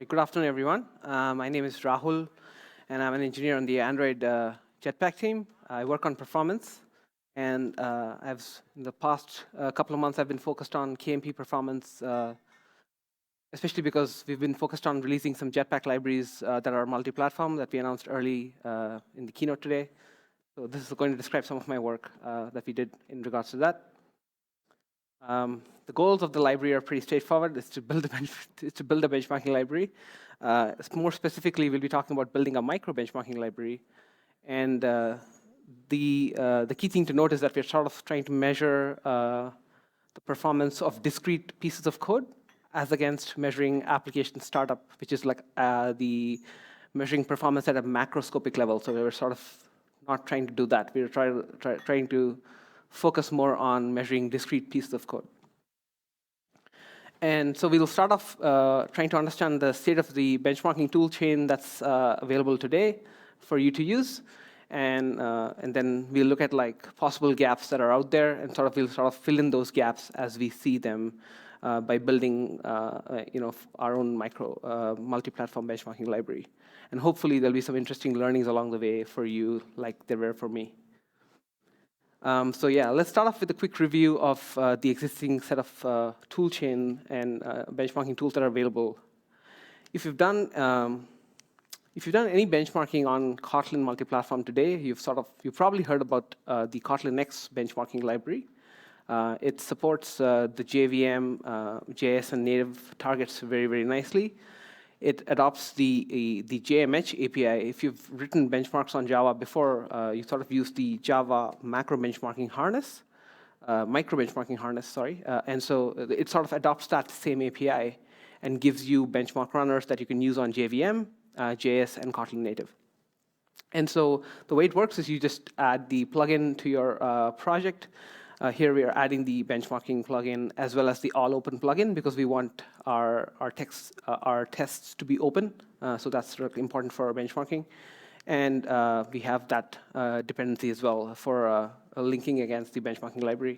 Good afternoon, everyone. My name is Rahul, and I'm an engineer on the Android Jetpack team. I work on performance, and in the past couple of months, I've been focused on KMP performance, especially because we've been focused on releasing some Jetpack libraries that are multi-platform that we announced early in the keynote today. So this is going to describe some of my work that we did in regards to that. The goals of the library are pretty straightforward. It's to build a benchmarking library. More specifically, we'll be talking about building a micro benchmarking library. And the key thing to note is that we're sort of trying to measure the performance of discrete pieces of code as against measuring application startup, which is like the measuring performance at a macroscopic level. So we were sort of not trying to do that. We were trying to focus more on measuring discrete pieces of code. And so we'll start off trying to understand the state of the benchmarking tool chain that's available today for you to use. And then we'll look at like possible gaps that are out there, and we'll sort of fill in those gaps as we see them by building our own micro multi-platform benchmarking library. And hopefully there'll be some interesting learnings along the way for you, like there were for me. So yeah, let's start off with a quick review of the existing set of toolchain and benchmarking tools that are available. If you've done any benchmarking on Kotlin Multiplatform today, you've probably heard about the Kotlin X benchmarking library. It supports the JVM, JS, and native targets very, very nicely. It adopts the JMH API. If you've written benchmarks on Java before, you sort of use the Java macro benchmarking harness, micro benchmarking harness, sorry. And so it sort of adopts that same API and gives you benchmark runners that you can use on JVM, JS, and Kotlin native. And so the way it works is you just add the plugin to your project. Here we are adding the benchmarking plugin as well as the all open plugin because we want our tests to be open. So that's really important for our benchmarking. And we have that dependency as well for linking against the benchmarking library.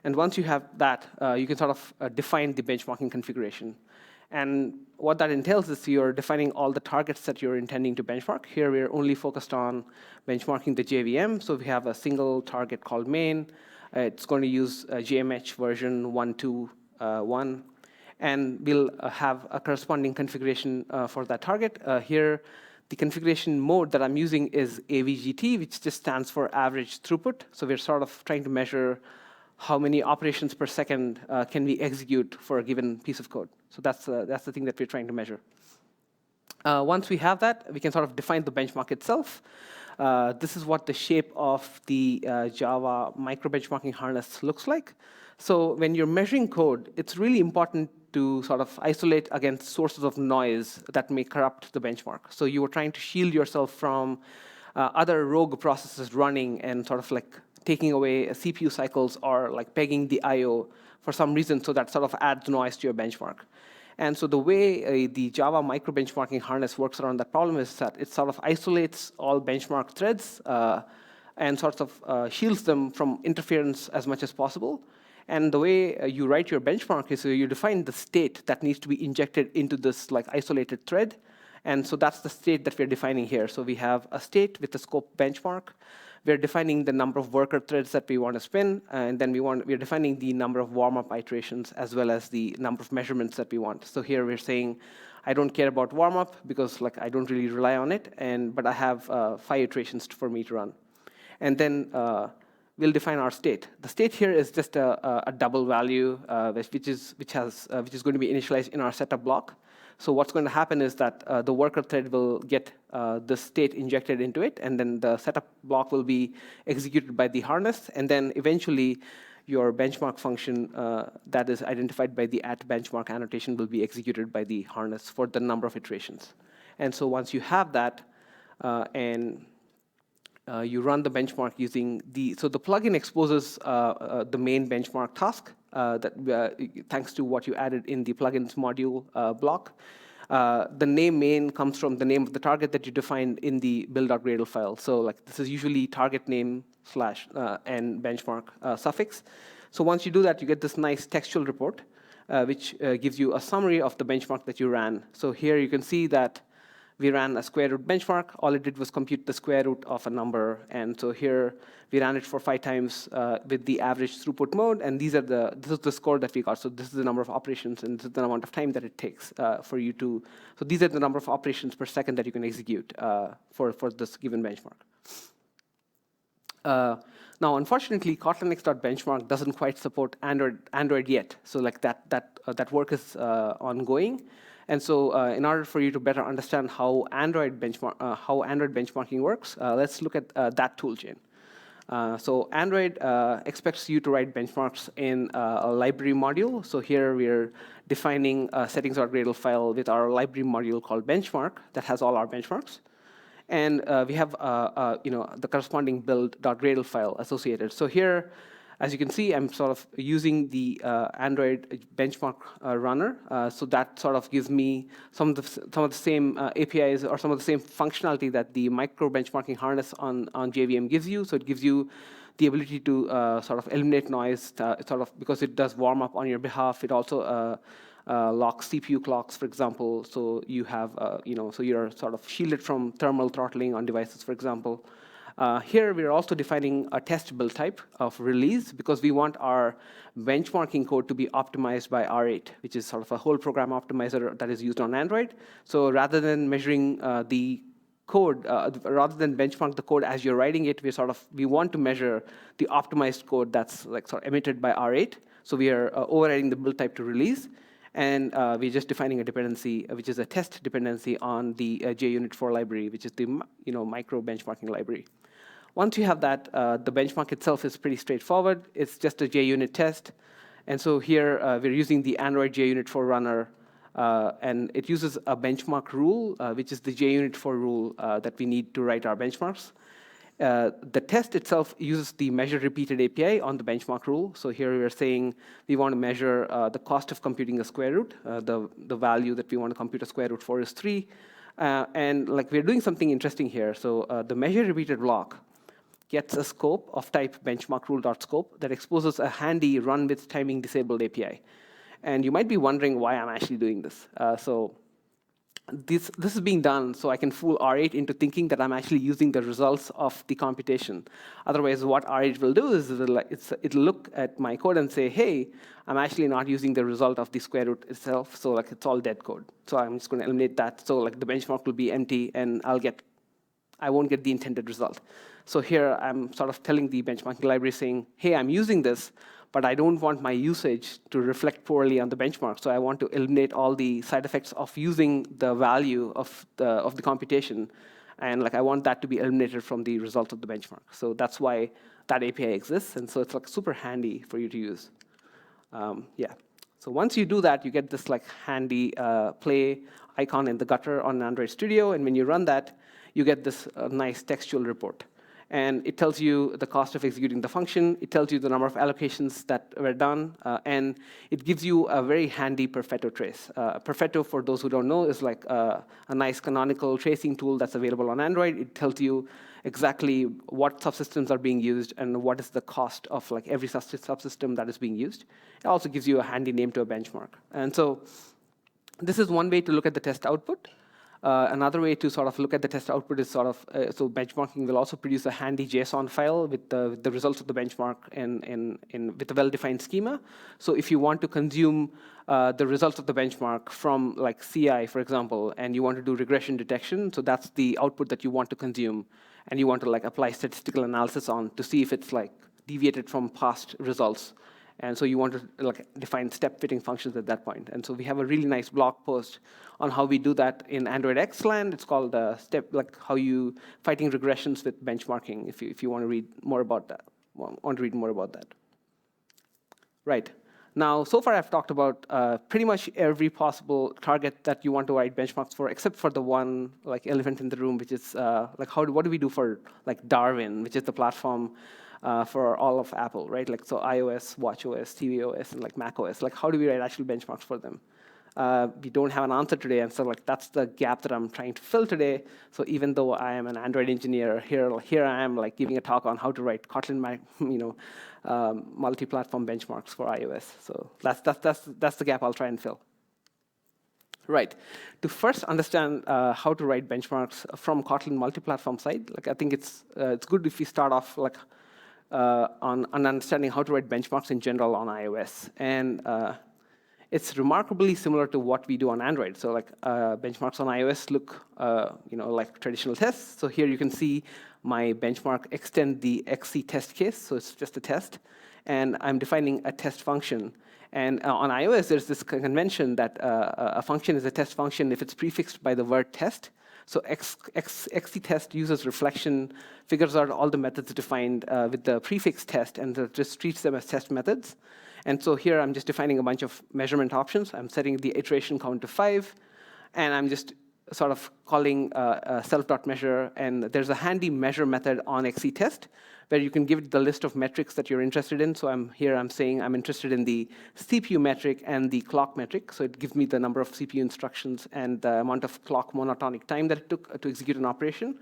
And once you have that, you can sort of define the benchmarking configuration. And what that entails is you're defining all the targets that you're intending to benchmark. Here we're only focused on benchmarking the JVM. So we have a single target called main. It's going to use JMH version 1.2.1. And we'll have a corresponding configuration for that target. Here, the configuration mode that I'm using is AVGT, which just stands for average throughput. So we're sort of trying to measure how many operations per second can we execute for a given piece of code. So that's the thing that we're trying to measure. Once we have that, we can sort of define the benchmark itself. This is what the shape of the Java micro benchmarking harness looks like. So when you're measuring code, it's really important to sort of isolate against sources of noise that may corrupt the benchmark. So you are trying to shield yourself from other rogue processes running and sort of like taking away CPU cycles or like pegging the I/O for some reason, so that sort of adds noise to your benchmark. And so the way the Java micro benchmarking harness works around that problem is that it sort of isolates all benchmark threads and sort of shields them from interference as much as possible. And the way you write your benchmark is you define the state that needs to be injected into this like isolated thread. And so that's the state that we're defining here. So we have a state with a scope benchmark. We're defining the number of worker threads that we want to spin, and then we're defining the number of warm-up iterations as well as the number of measurements that we want. So here we're saying, I don't care about warm-up because like I don't really rely on it, but I have 5 iterations for me to run. And then we'll define our state. The state here is just a double value, which is going to be initialized in our setup block. So what's going to happen is that the worker thread will get the state injected into it, and then the setup block will be executed by the harness, and then eventually your benchmark function that is identified by the @benchmark annotation will be executed by the harness for the number of iterations. And so once you have that, you run the benchmark using so the plugin exposes the main benchmark task thanks to what you added in the plugins module block. The name main comes from the name of the target that you defined in the build.gradle file. So like this is usually target name / and benchmark suffix. So once you do that, you get this nice textual report. which gives you a summary of the benchmark that you ran. So here you can see that we ran a square root benchmark. All it did was compute the square root of a number. And so here we ran it for 5 times with the average throughput mode. And this is the score that we got. So this is the number of operations, and this is the amount of time that it takes for you to. So these are the number of operations per second that you can execute for this given benchmark. Now, unfortunately, Kotlin-X.benchmark doesn't quite support Android yet. So like that work is ongoing. And so in order for you to better understand how Android benchmarking works, let's look at that toolchain. So Android expects you to write benchmarks in a library module. So here we're defining a settings.gradle file with our library module called benchmark that has all our benchmarks. And we have the corresponding build.gradle file associated. So here, as you can see, I'm sort of using the Android benchmark runner. So that sort of gives me some of the same APIs or some of the same functionality that the micro benchmarking harness on JVM gives you. So it gives you the ability to sort of eliminate noise, because it does warm up on your behalf. It also locks CPU clocks, for example. So you have, so you're sort of shielded from thermal throttling on devices, for example. Here, we're also defining a test build type of release because we want our benchmarking code to be optimized by R8, which is sort of a whole program optimizer that is used on Android. So rather than measuring the code, rather than benchmark the code as you're writing it, we want to measure the optimized code that's like sort of emitted by R8. So we are overriding the build type to release. And we're just defining a dependency, which is a test dependency on the JUnit4 library, which is the micro benchmarking library. Once you have that, the benchmark itself is pretty straightforward. It's just a JUnit test. And so here, we're using the Android JUnit4 runner. And it uses a benchmark rule, which is the JUnit4 rule that we need to write our benchmarks. The test itself uses the measure repeated API on the benchmark rule. So here we're saying we want to measure the cost of computing a square root. The value that we want to compute a square root for is 3. And like we're doing something interesting here. So the measure repeated block gets a scope of type benchmark rule.scope that exposes a handy run with timing disabled API. And you might be wondering why I'm actually doing this. This is being done so I can fool R8 into thinking that I'm actually using the results of the computation. Otherwise, what R8 will do is it'll look at my code and say, hey, I'm actually not using the result of the square root itself, so like it's all dead code. So I'm just going to eliminate that. So like the benchmark will be empty, and I won't get the intended result. So here I'm sort of telling the benchmarking library saying, hey, I'm using this, but I don't want my usage to reflect poorly on the benchmark. So I want to eliminate all the side effects of using the value of the computation. And like I want that to be eliminated from the result of the benchmark. So that's why that API exists. And so it's like super handy for you to use. So once you do that, you get this like handy play icon in the gutter on Android Studio. And when you run that, you get this nice textual report. And it tells you the cost of executing the function. It tells you the number of allocations that were done. And it gives you a very handy Perfetto trace. Perfetto, for those who don't know, is like a nice canonical tracing tool that's available on Android. It tells you exactly what subsystems are being used and what is the cost of like every subsystem that is being used. It also gives you a handy name to a benchmark. And so this is one way to look at the test output. Another way to sort of look at the test output is sort of, so benchmarking will also produce a handy JSON file with the results of the benchmark with a well-defined schema. So if you want to consume the results of the benchmark from like CI, for example, and you want to do regression detection, so that's the output that you want to consume, and you want to like apply statistical analysis on to see if it's like deviated from past results. And so you want to like define step-fitting functions at that point. And so we have a really nice blog post on how we do that in Android X land. It's called how you fighting regressions with benchmarking. If you want to read more about that, Right. Now, so far I've talked about pretty much every possible target that you want to write benchmarks for, except for the one like elephant in the room, which is what do we do for like Darwin, which is the platform for all of Apple, right? Like so iOS, watchOS, tvOS, and like macOS. Like how do we write actual benchmarks for them? We don't have an answer today, and so like that's the gap that I'm trying to fill today. So even though I am an Android engineer, here I am like giving a talk on how to write Kotlin, multi-platform benchmarks for iOS. So that's the gap I'll try and fill. Right. To first understand how to write benchmarks from Kotlin multi-platform side, like I think it's good if we start off like on understanding how to write benchmarks in general on iOS, and it's remarkably similar to what we do on Android. So like benchmarks on iOS look like traditional tests. So here you can see my benchmark extend the XC test case, so it's just a test, and I'm defining a test function. And on iOS, there's this convention that a function is a test function if it's prefixed by the word test. So XC test uses reflection, figures out all the methods defined with the prefix test, and just treats them as test methods. And so here I'm just defining a bunch of measurement options. I'm setting the iteration count to 5, and I'm just sort of calling self.measure. And there's a handy measure method on XC test where you can give it the list of metrics that you're interested in. So I'm saying I'm interested in the CPU metric and the clock metric. So it gives me the number of CPU instructions and the amount of clock monotonic time that it took to execute an operation.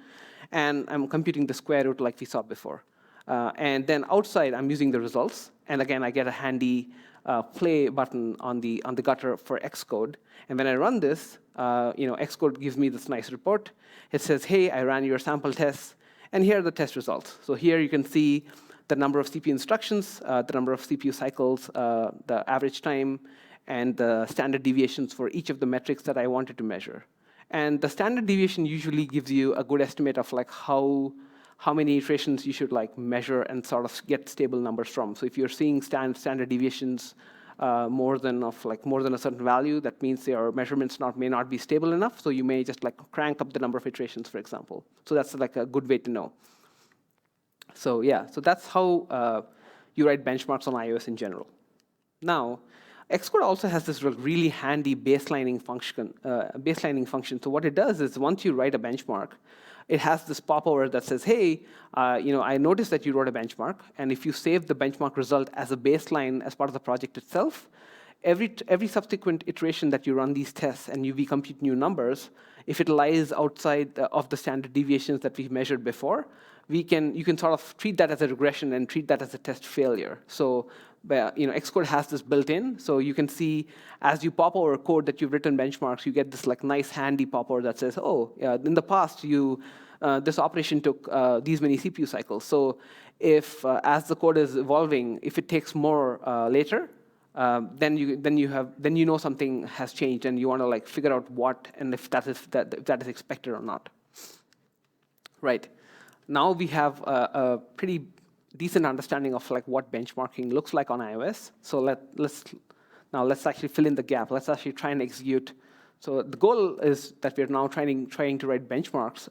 And I'm computing the square root like we saw before. And then outside, I'm using the results. And again, I get a handy play button on the gutter for Xcode. And when I run this, Xcode gives me this nice report. It says, hey, I ran your sample tests. And here are the test results. So here you can see the number of CPU instructions, the number of CPU cycles, the average time, and the standard deviations for each of the metrics that I wanted to measure. And the standard deviation usually gives you a good estimate of like how many iterations you should like measure and sort of get stable numbers from. So if you're seeing standard deviations more than a certain value, that means your measurements may not be stable enough. So you may just like crank up the number of iterations, for example. So that's like a good way to know. So yeah, so that's how you write benchmarks on iOS in general. Now, Xcode also has this really handy baselining function. So what it does is once you write a benchmark, it has this popover that says, hey, I noticed that you wrote a benchmark, and if you save the benchmark result as a baseline as part of the project itself, every subsequent iteration that you run these tests and we compute new numbers, if it lies outside of the standard deviations that we've measured before, you can sort of treat that as a regression and treat that as a test failure. So Xcode has this built in, so you can see as you pop over code that you've written benchmarks, you get this like nice handy popper that says, oh, in the past this operation took these many CPU cycles. So if as the code is evolving, if it takes more later, then you know something has changed, and you want to like figure out what and if that is expected or not. Right. Now we have a pretty decent understanding of like what benchmarking looks like on iOS. So let's actually fill in the gap. Let's actually try and execute. So the goal is that we're now trying to write benchmarks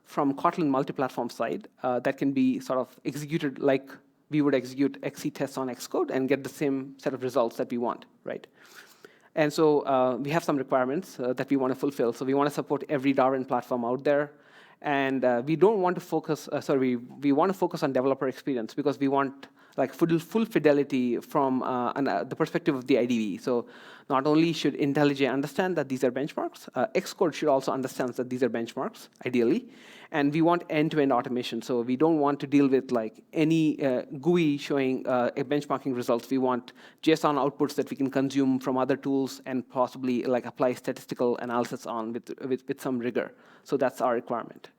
from Kotlin multi-platform side that can be sort of executed like we would execute XC tests on Xcode and get the same set of results that we want, right? And so we have some requirements that we want to fulfill. So we want to support every Darwin platform out there. And we don't want to focus, we want to focus on developer experience because we want like full fidelity from the perspective of the IDE. So not only should IntelliJ understand that these are benchmarks, Xcode should also understand that these are benchmarks, ideally. And we want end-to-end automation. So we don't want to deal with like any GUI showing benchmarking results. We want JSON outputs that we can consume from other tools and possibly like apply statistical analysis on with some rigor. So that's our requirement.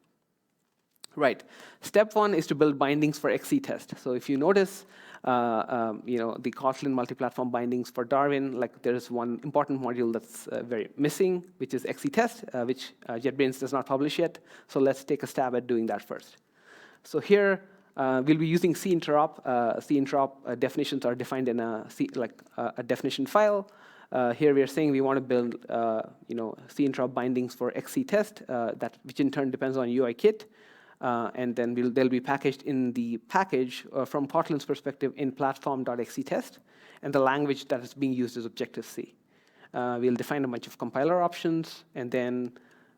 Right. Step one is to build bindings for XC test. So if you notice, the Kotlin multi-platform bindings for Darwin, like there's one important module that's very missing, which is XC test, which JetBrains does not publish yet. So let's take a stab at doing that first. So here we'll be using C-interop. C-interop definitions are defined in a definition file. Here we are saying we want to build C-interop bindings for XC test, which in turn depends on UIKit. And then they'll be packaged in the package from Kotlin's perspective in platform.xctest, and the language that is being used is Objective-C. We'll define a bunch of compiler options, and then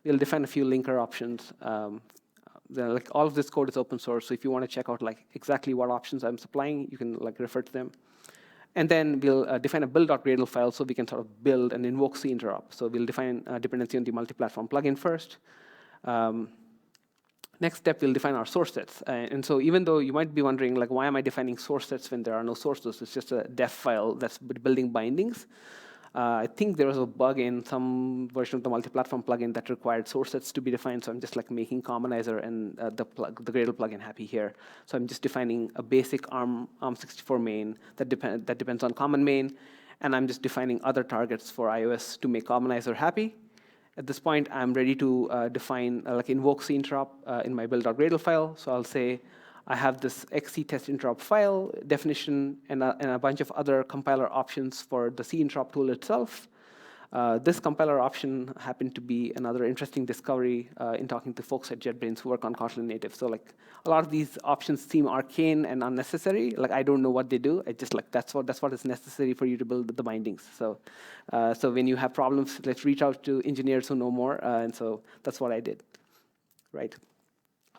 we'll define a few linker options. All of this code is open source, so if you want to check out like exactly what options I'm supplying, you can like refer to them. And then we'll define a build.gradle file so we can sort of build and invoke C interop. So we'll define a dependency on the multi-platform plugin first. Next step, we'll define our source sets. And so even though you might be wondering, like, why am I defining source sets when there are no sources? It's just a def file that's building bindings. I think there was a bug in some version of the multi-platform plugin that required source sets to be defined, so I'm just like making Commonizer and the Gradle plugin happy here. So I'm just defining a basic ARM64 main that depends on common main, and I'm just defining other targets for iOS to make Commonizer happy. At this point, I'm ready to define, like invoke C interop in my build.gradle file. So I'll say, I have this XC test interop file definition and a bunch of other compiler options for the C interop tool itself. This compiler option happened to be another interesting discovery in talking to folks at JetBrains who work on Kotlin native. So like a lot of these options seem arcane and unnecessary. Like I don't know what they do. I just like that's what is necessary for you to build the bindings. So so when you have problems, let's reach out to engineers who know more. And so that's what I did, right?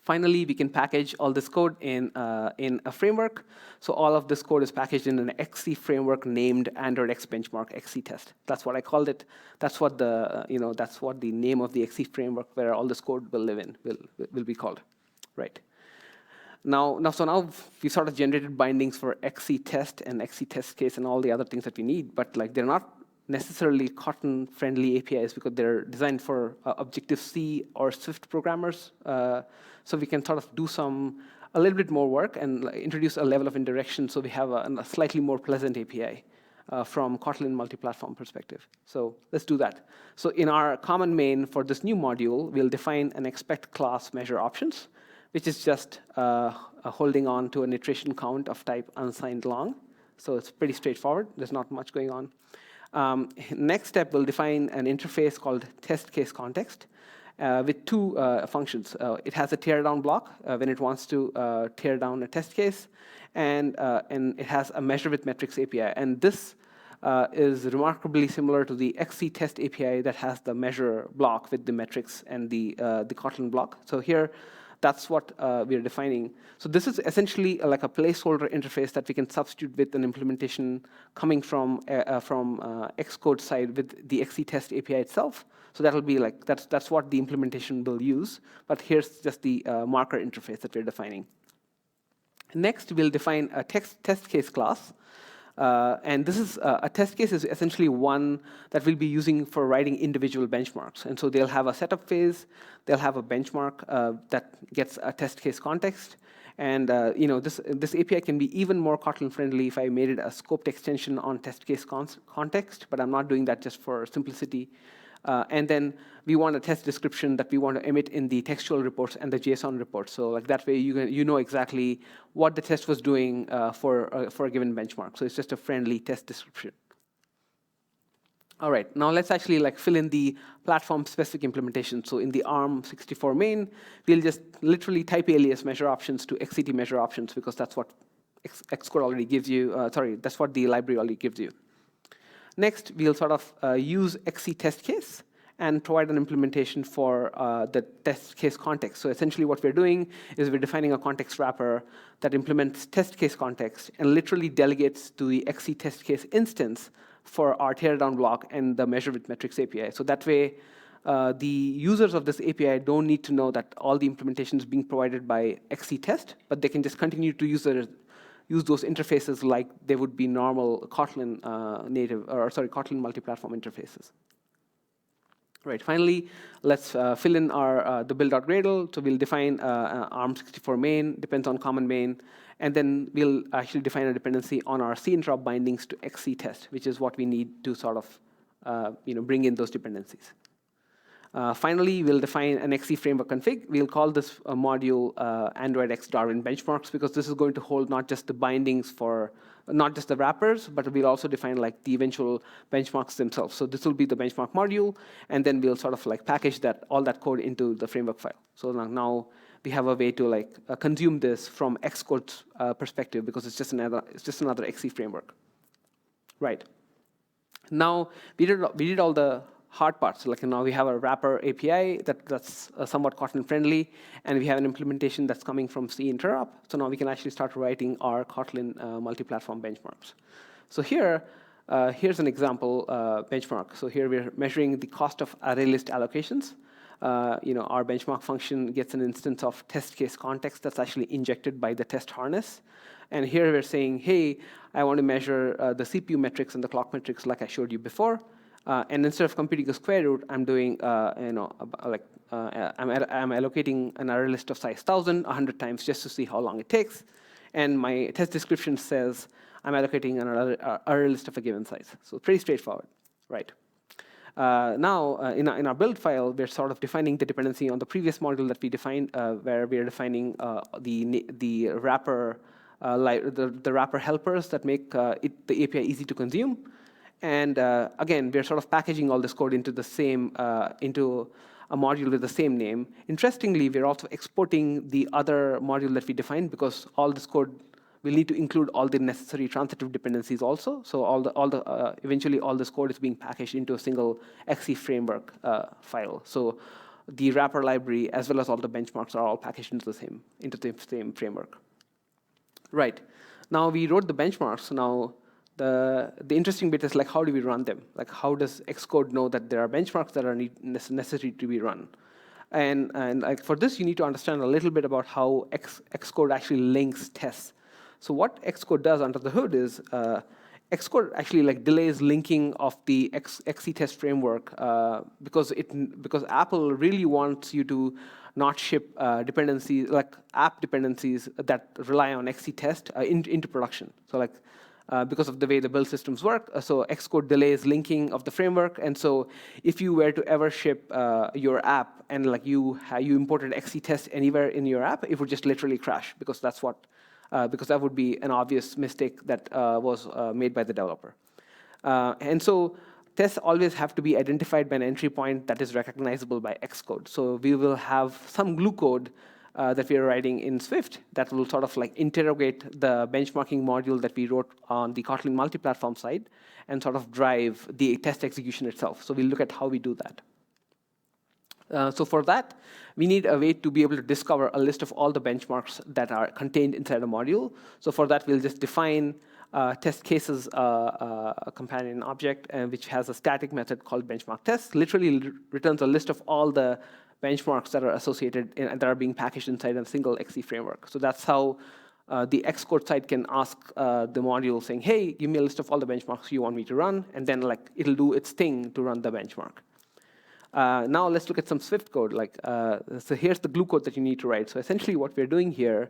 Finally, we can package all this code in a framework. So all of this code is packaged in an XC framework named Android X benchmark XC test. That's what I called it. That's what the that's what the name of the XC framework where all this code will live in will be called, right? Now we sort of generated bindings for XC test and XC test case and all the other things that we need, but like they're not necessarily Kotlin-friendly APIs because they're designed for Objective-C or Swift programmers. So we can sort of do a little bit more work and introduce a level of indirection so we have a slightly more pleasant API from Kotlin multi-platform perspective. So let's do that. So in our common main for this new module, we'll define an expect class measure options, which is just holding on to an iteration count of type unsigned long. So it's pretty straightforward. There's not much going on. Next step, we'll define an interface called test case context with two functions. It has a teardown block when it wants to tear down a test case, and it has a measure with metrics API. And this is remarkably similar to the XC test API that has the measure block with the metrics and the Kotlin block. So here, that's what we are defining. So this is essentially like a placeholder interface that we can substitute with an implementation coming from Xcode side with the XC test API itself. So that'll be like that's what the implementation will use. But here's just the marker interface that we're defining. Next, we'll define a test case class. And this is a test case is essentially one that we'll be using for writing individual benchmarks. And so they'll have a setup phase, they'll have a benchmark that gets a test case context. And this API can be even more Kotlin friendly if I made it a scoped extension on test case context, but I'm not doing that just for simplicity. And then we want a test description that we want to emit in the textual reports and the JSON reports. So like that way you know exactly what the test was doing for a given benchmark. So it's just a friendly test description. All right, now let's actually like fill in the platform-specific implementation. So in the ARM64 main, we'll just literally type alias measure options to XCT measure options because that's what Xcode already gives you. That's what the library already gives you. Next, we'll sort of use XC test case and provide an implementation for the test case context. So essentially what we're doing is we're defining a context wrapper that implements test case context and literally delegates to the XC test case instance for our teardown block and the measure with metrics API. So that way, the users of this API don't need to know that all the implementation is being provided by XC test, but they can just continue to use those interfaces like they would be normal Kotlin Kotlin multi-platform interfaces. Right. Finally, let's fill in the build.gradle. So we'll define ARM64 main, depends on common main, and then we'll actually define a dependency on our C interop bindings to XC test, which is what we need to sort of bring in those dependencies. Finally, we'll define an XC framework config. We'll call this module Android X Darwin benchmarks because this is going to hold not just the bindings for, not just the wrappers, but we'll also define like the eventual benchmarks themselves. So this will be the benchmark module, and then we'll sort of like package all that code into the framework file. So now we have a way to like consume this from Xcode's perspective because it's just another XC framework. Right. Now we did all the hard parts. Like now we have a wrapper API that's somewhat Kotlin friendly, and we have an implementation that's coming from C interop. So now we can actually start writing our Kotlin multi-platform benchmarks. So here, here's an example benchmark. So here we're measuring the cost of array list allocations. Our benchmark function gets an instance of test case context that's actually injected by the test harness. And here we're saying, hey, I want to measure the CPU metrics and the clock metrics like I showed you before. And instead of computing a square root, I'm doing, I'm allocating an array list of size 1,000 100 times just to see how long it takes. And my test description says I'm allocating an array list of a given size. So pretty straightforward, right? Now, in our build file, we're sort of defining the dependency on the previous module that we defined, where we are defining the wrapper the wrapper helpers that make the API easy to consume. And again, we're sort of packaging all this code into the same into a module with the same name. Interestingly, we're also exporting the other module that we defined because all this code will need to include all the necessary transitive dependencies also. So eventually all this code is being packaged into a single XC framework file. So the wrapper library as well as all the benchmarks are all packaged into the same framework. Right. Now we wrote the benchmarks. Now the interesting bit is like how do we run them? Like how does Xcode know that there are benchmarks that are necessary to be run? And like for this, you need to understand a little bit about how Xcode actually links tests. So what Xcode does under the hood is Xcode actually like delays linking of the XC test framework because Apple really wants you to not ship dependencies like app dependencies that rely on XC test into production. So like because of the way the build systems work, so Xcode delays linking of the framework. And so if you were to ever ship your app and like you imported XC test anywhere in your app, it would just literally crash because that's what. Because that would be an obvious mistake that was made by the developer. And so tests always have to be identified by an entry point that is recognizable by Xcode. So we will have some glue code that we are writing in Swift that will sort of like interrogate the benchmarking module that we wrote on the Kotlin Multiplatform side and sort of drive the test execution itself. So we'll look at how we do that. So for that, we need a way to be able to discover a list of all the benchmarks that are contained inside a module. So for that, we'll just define test cases a companion object, which has a static method called benchmark test. Literally returns a list of all the benchmarks that are associated and that are being packaged inside a single XC framework. So that's how the Xcode side can ask the module saying, hey, give me a list of all the benchmarks you want me to run, and then like it'll do its thing to run the benchmark. Now let's look at some Swift code. So here's the glue code that you need to write. So essentially what we're doing here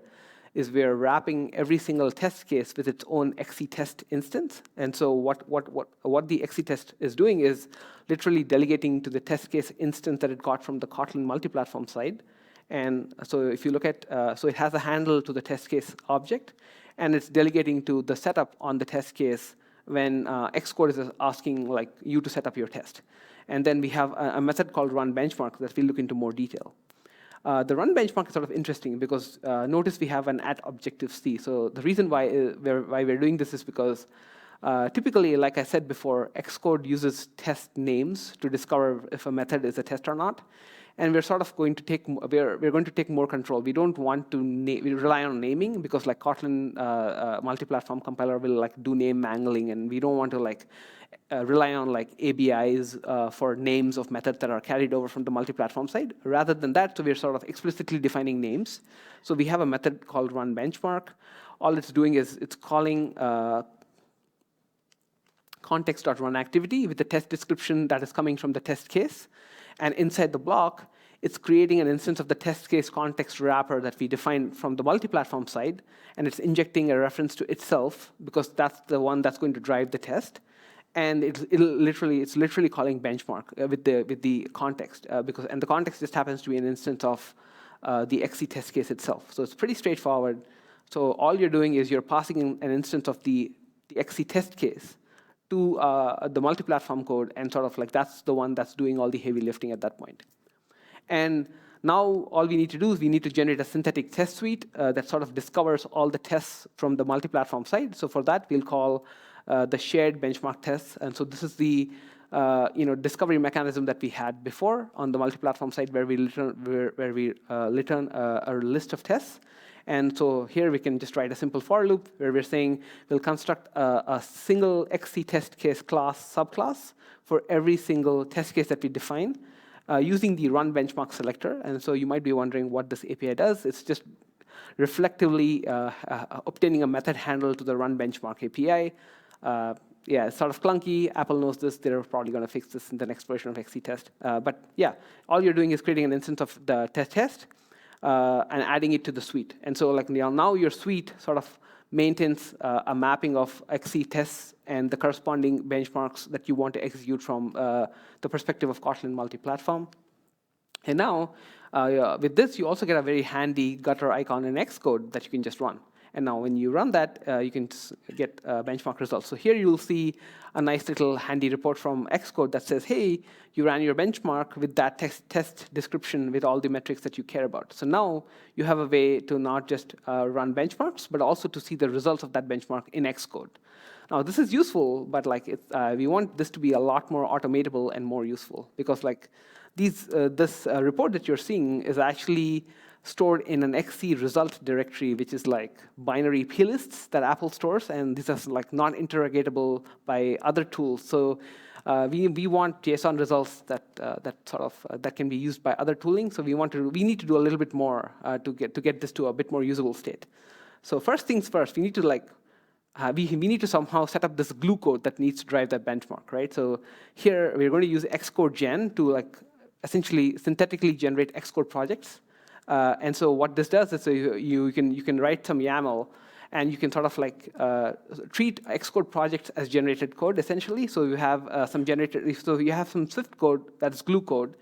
is we're wrapping every single test case with its own XC test instance. And so what the XC test is doing is literally delegating to the test case instance that it got from the Kotlin multiplatform side. And so if you look at, so it has a handle to the test case object, and it's delegating to the setup on the test case when Xcode is asking like you to set up your test. And then we have a method called run benchmark that we'll look into more detail. The run benchmark is sort of interesting because notice we have an @Objective-C. So the reason why we're doing this is because typically, like I said before, Xcode uses test names to discover if a method is a test or not. And we're sort of going to take we're going to take more control. We don't want to we rely on naming because like Kotlin multi-platform compiler will like do name mangling, and we don't want to like rely on like ABIs for names of methods that are carried over from the multi-platform side. Rather than that, so we're sort of explicitly defining names. So we have a method called run benchmark. All it's doing is it's calling context.runActivity with the test description that is coming from the test case. And inside the block, it's creating an instance of the test case context wrapper that we defined from the multi-platform side, and it's injecting a reference to itself because that's the one that's going to drive the test. And it's literally calling benchmark with the context and the context just happens to be an instance of the XC test case itself. So it's pretty straightforward. So all you're doing is you're passing an instance of the XC test case to the multi-platform code, and sort of like that's the one that's doing all the heavy lifting at that point. And now all we need to do is we need to generate a synthetic test suite that sort of discovers all the tests from the multi-platform side. So for that, we'll call the shared benchmark tests. And so this is the discovery mechanism that we had before on the multi-platform side, where we return a list of tests. And so here we can just write a simple for loop where we're saying we'll construct a single XC test case class subclass for every single test case that we define using the run benchmark selector. And so you might be wondering what this API does. It's just reflectively obtaining a method handle to the run benchmark API. Yeah, it's sort of clunky. Apple knows this. They're probably going to fix this in the next version of XCTest. But yeah, all you're doing is creating an instance of the test and adding it to the suite. And so like now your suite sort of maintains a mapping of XC tests and the corresponding benchmarks that you want to execute from the perspective of Kotlin Multiplatform. And now, with this, you also get a very handy gutter icon in Xcode that you can just run. And now when you run that, you can get benchmark results. So here you'll see a nice little handy report from Xcode that says, hey, you ran your benchmark with that test description with all the metrics that you care about. So now you have a way to not just run benchmarks, but also to see the results of that benchmark in Xcode. Now, this is useful, but like we want this to be a lot more automatable and more useful. Because like this report that you're seeing is actually stored in an XC result directory, which is like binary plists that Apple stores, and these are like not interrogatable by other tools. So we want JSON results that can be used by other tooling. So we need to do a little bit more to get this to a bit more usable state. So first things first, we need to we need to somehow set up this glue code that needs to drive that benchmark, right? So here we're going to use Xcode Gen to essentially synthetically generate Xcode projects. And so what this does is you can write some YAML, and you can sort of treat Xcode projects as generated code essentially. So you have some Swift code that's glue code.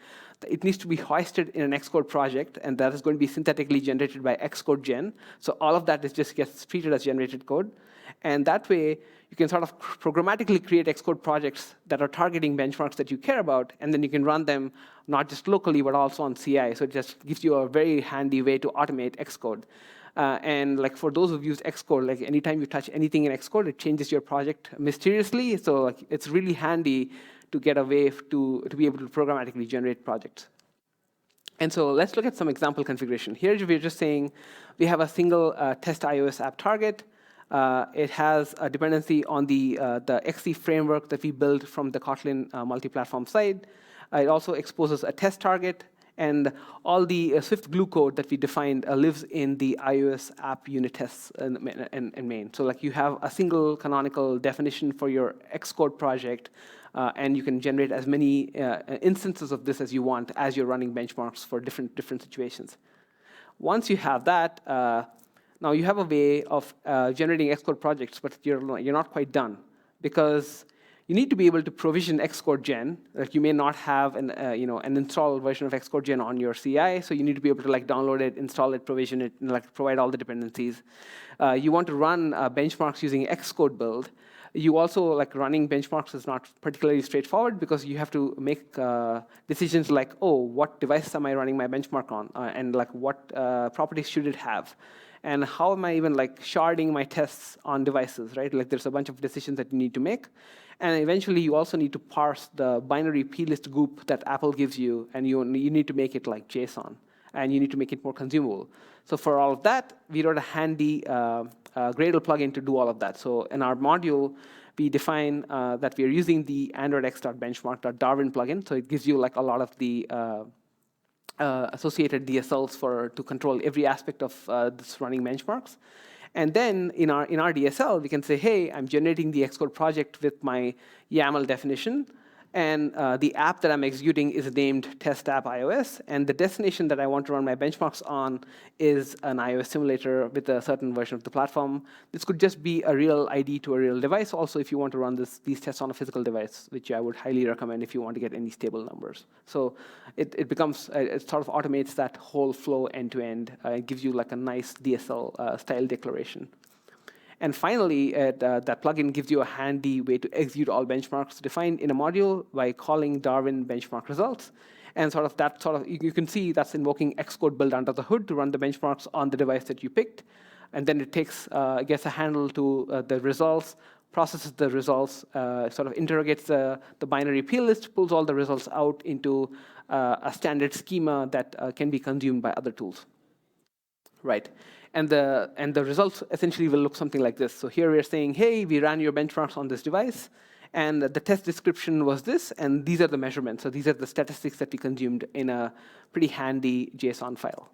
It needs to be hoisted in an Xcode project, and that is going to be synthetically generated by Xcode Gen. So all of that just gets treated as generated code. And that way, you can sort of programmatically create Xcode projects that are targeting benchmarks that you care about, and then you can run them not just locally, but also on CI. So it just gives you a very handy way to automate Xcode. And for those who've used Xcode, anytime you touch anything in Xcode, it changes your project mysteriously. So it's really handy to get a way to be able to programmatically generate projects. And so let's look at some example configuration. Here we're just saying we have a single test iOS app target. It has a dependency on the XC framework that we built from the Kotlin multi-platform side. It also exposes a test target, and all the Swift glue code that we defined lives in the iOS app unit tests and main. So you have a single canonical definition for your Xcode project, and you can generate as many instances of this as you want as you're running benchmarks for different situations. Once you have that, now you have a way of generating Xcode projects, but you're not quite done, because you need to be able to provision Xcode Gen. You may not have an installed version of Xcode Gen on your CI, so you need to be able to download it, install it, provision it, and provide all the dependencies. You want to run benchmarks using Xcode build. You also running benchmarks is not particularly straightforward, because you have to make decisions like, oh, what device am I running my benchmark on, and what properties should it have, and how am I even sharding my tests on devices, right? There's a bunch of decisions that you need to make. And eventually, you also need to parse the binary plist goop that Apple gives you, and you need to make it like JSON, and you need to make it more consumable. So for all of that, we wrote a handy Gradle plugin to do all of that. So in our module, we define that we are using the AndroidX.benchmark.Darwin plugin. So it gives you a lot of the associated DSLs to control every aspect of this running benchmarks. And then in our DSL, we can say, hey, I'm generating the Xcode project with my YAML definition, and the app that I'm executing is named test app iOS, and the destination that I want to run my benchmarks on is an iOS simulator with a certain version of the platform. This could just be a real ID to a real device. Also, if you want to run these tests on a physical device, which I would highly recommend if you want to get any stable numbers. So it sort of automates that whole flow end to end. It gives you a nice DSL style declaration. And finally, that plugin gives you a handy way to execute all benchmarks defined in a module by calling Darwin benchmark results. And you can see that's invoking Xcode build under the hood to run the benchmarks on the device that you picked. And then it gets a handle to the results, processes the results, interrogates the binary plist, pulls all the results out into a standard schema that can be consumed by other tools. Right. And the results essentially will look something like this. So here we're saying, hey, we ran your benchmarks on this device, and the test description was this, and these are the measurements. So these are the statistics that we consumed in a pretty handy JSON file.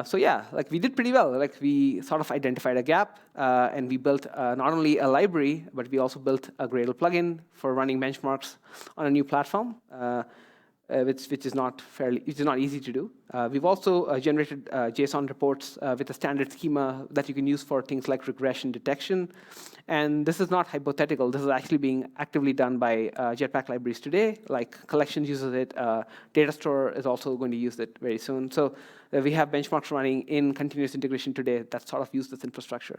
So yeah, like we did pretty well. Like we sort of identified a gap, and we built not only a library, but we also built a Gradle plugin for running benchmarks on a new platform, which is not easy to do. We've also generated JSON reports with a standard schema that you can use for things like regression detection. And this is not hypothetical. This is actually being actively done by Jetpack libraries today. Like Collections uses it. Data Store is also going to use it very soon. So we have benchmarks running in continuous integration today that sort of use this infrastructure.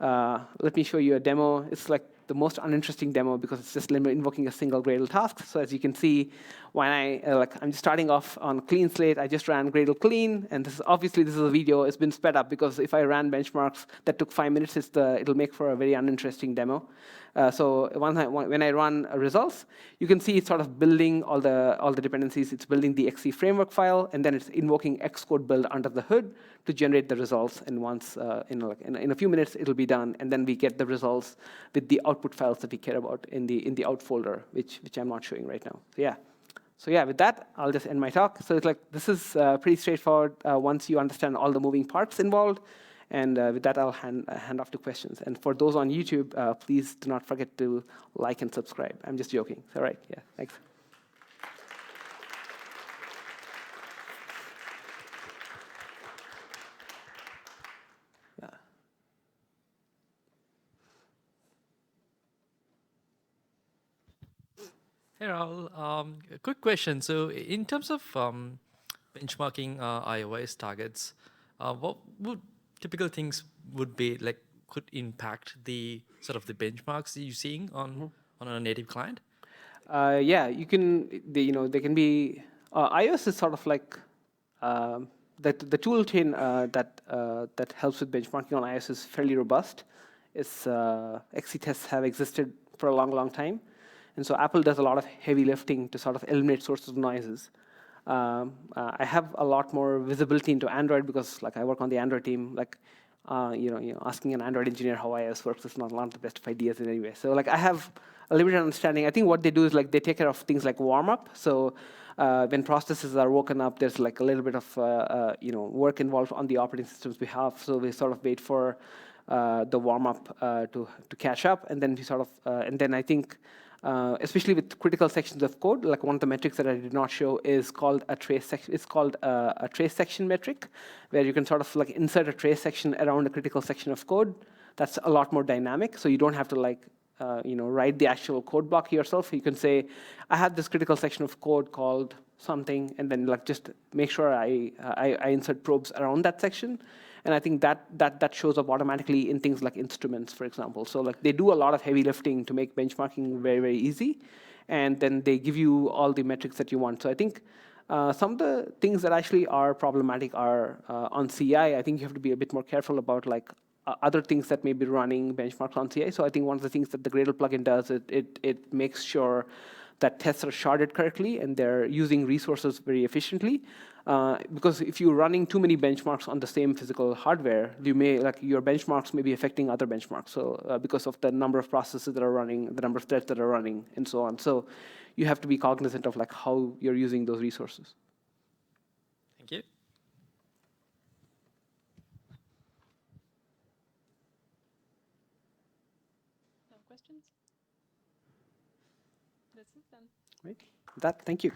Let me show you a demo. It's like the most uninteresting demo because it's just invoking a single Gradle task. So as you can see, when I'm just starting off on clean slate, I just ran Gradle clean, and obviously this is a video. It's been sped up because if I ran benchmarks that took 5 minutes, it'll make for a very uninteresting demo. So when I run results, you can see it's sort of building all the dependencies. It's building the XC framework file, and then it's invoking Xcode build under the hood to generate the results. And once in a few minutes, it'll be done, and then we get the results with the output files that we care about in the out folder, which I'm not showing right now. So yeah, with that, I'll just end my talk. So it's like this is pretty straightforward once you understand all the moving parts involved. And with that, I'll hand off to questions. And for those on YouTube, please do not forget to like and subscribe. I'm just joking. All right. Yeah. Thanks. Yeah. Hey, Rahul. A quick question. So in terms of benchmarking iOS targets, what would typical things would be like could impact the sort of the benchmarks that you're seeing on a native client? Yeah, you can. They can be. iOS is sort of like the tool chain that helps with benchmarking on iOS is fairly robust. XC tests have existed for a long, long time, and so Apple does a lot of heavy lifting to sort of eliminate sources of noises. I have a lot more visibility into Android because, like, I work on the Android team. Like, asking an Android engineer how iOS works is not the best of ideas in any way. So, like, I have a limited understanding. I think what they do is like they take care of things like warm up. So when processes are woken up, there's like a little bit of work involved on the operating system's behalf. So we sort of wait for the warm up to catch up, and then we sort of and then I think. Especially with critical sections of code, like one of the metrics that I did not show is called a trace section. It's called a trace section metric, where you can sort of like insert a trace section around a critical section of code. That's a lot more dynamic, so you don't have to like write the actual code block yourself. You can say, I have this critical section of code called something, and then like just make sure I insert probes around that section. And I think that shows up automatically in things like instruments, for example. So like they do a lot of heavy lifting to make benchmarking very, very easy. And then they give you all the metrics that you want. So I think some of the things that actually are problematic are on CI. I think you have to be a bit more careful about like other things that may be running benchmarks on CI. So I think one of the things that the Gradle plugin does, it makes sure that tests are sharded correctly and they're using resources very efficiently. Because if you're running too many benchmarks on the same physical hardware, your benchmarks may be affecting other benchmarks. So because of the number of processes that are running, the number of threads that are running, and so on. So you have to be cognizant of like how you're using those resources. Thank you. No questions? That's it then. Right. With that, thank you.